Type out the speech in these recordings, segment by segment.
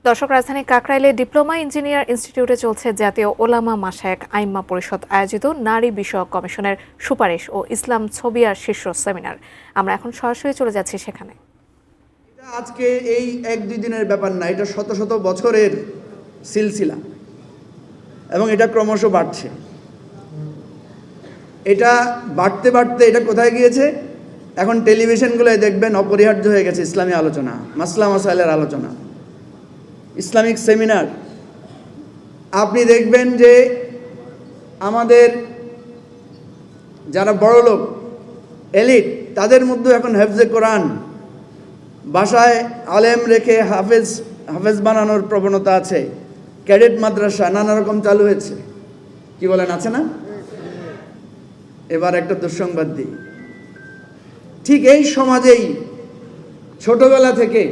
দর্শক, রাজধানী কাকরাইলে diploma engineer ইনস্টিটিউটে চলছে জাতীয় ওলামা মাশায়েখ আইম্মা পরিষদ আয়োজিত নারী বিষয়ক কমিশনের সুপারিশ ও ইসলাম ছবিয়ার শীর্ষ সেমিনার। আমরা এখন সরাসরি চলে যাচ্ছি সেখানে। আজকে এই 1-2 দিনের ব্যাপার না, এটা শত শত বছরের সিলসিলা এবং এটা ক্রমশ বাড়ছে। এটা বাড়তে বাড়তে এটা কোথায় গিয়েছে? এখন টেলিভিশনগুলোয় দেখবেন অপরিহার্য হয়ে গেছে ইসলামী আলোচনা, মাসলা মাসাইলের আলোচনা, ইসলামিক সেমিনার। আপনি দেখবেন যে আমাদের যারা বড় লোক, এলিট, তাদের মধ্যে এখন হেফজে কোরআন, বাসায় আলেম রেখে হাফেজ বানানোর প্রবণতা আছে। ক্যাডেট মাদ্রাসা নানা রকম চালু হয়েছে। কি বলেন, আছে না? এবার একটা দুঃসংবাদ দিই, ঠিক এই সমাজেই ছোটবেলা থেকে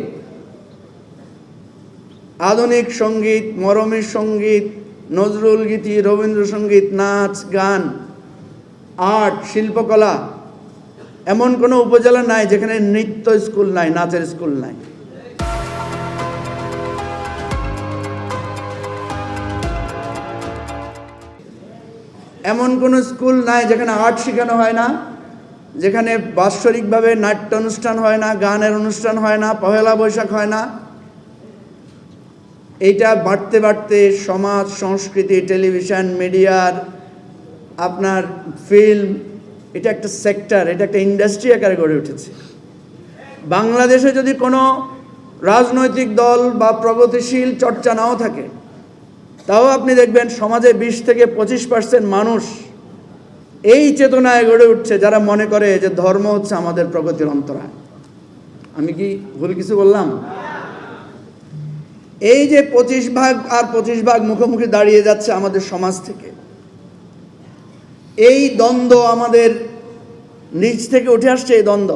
আধুনিক সঙ্গীত, মরমী সঙ্গীত, নজরুল গীতি, রবীন্দ্রসঙ্গীত, নাচ গান, আর্ট, শিল্পকলা, এমন কোনো উপজেলা নাই যেখানে নৃত্য স্কুল নাই, নাচের স্কুল নাই। এমন কোনো স্কুল নাই যেখানে আর্ট শেখানো হয় না, যেখানে বাৎসরিকভাবে নাট্য অনুষ্ঠান হয় না, গানের অনুষ্ঠান হয় না, পহেলা বৈশাখ হয় না। এইটা বাড়তে বাড়তে সমাজ, সংস্কৃতি, টেলিভিশন, মিডিয়ার, আপনার ফিল্ম, এটা একটা সেক্টর, এটা একটা ইন্ডাস্ট্রি আকারে গড়ে উঠেছে। বাংলাদেশে যদি কোনো রাজনৈতিক দল বা প্রগতিশীল চর্চা নাও থাকে, তাও আপনি দেখবেন সমাজে 20-25% মানুষ এই চেতনায় গড়ে উঠছে, যারা মনে করে যে ধর্ম হচ্ছে আমাদের প্রগতির অন্তরায়। আমি কি ভুল কিছু বললাম? এই যে 25% মুখোমুখি দাঁড়িয়ে যাচ্ছে আমাদের সমাজ থেকে, এই দ্বন্দ্ব আমাদের নিচ থেকে উঠে আসছে। এই দ্বন্দ্ব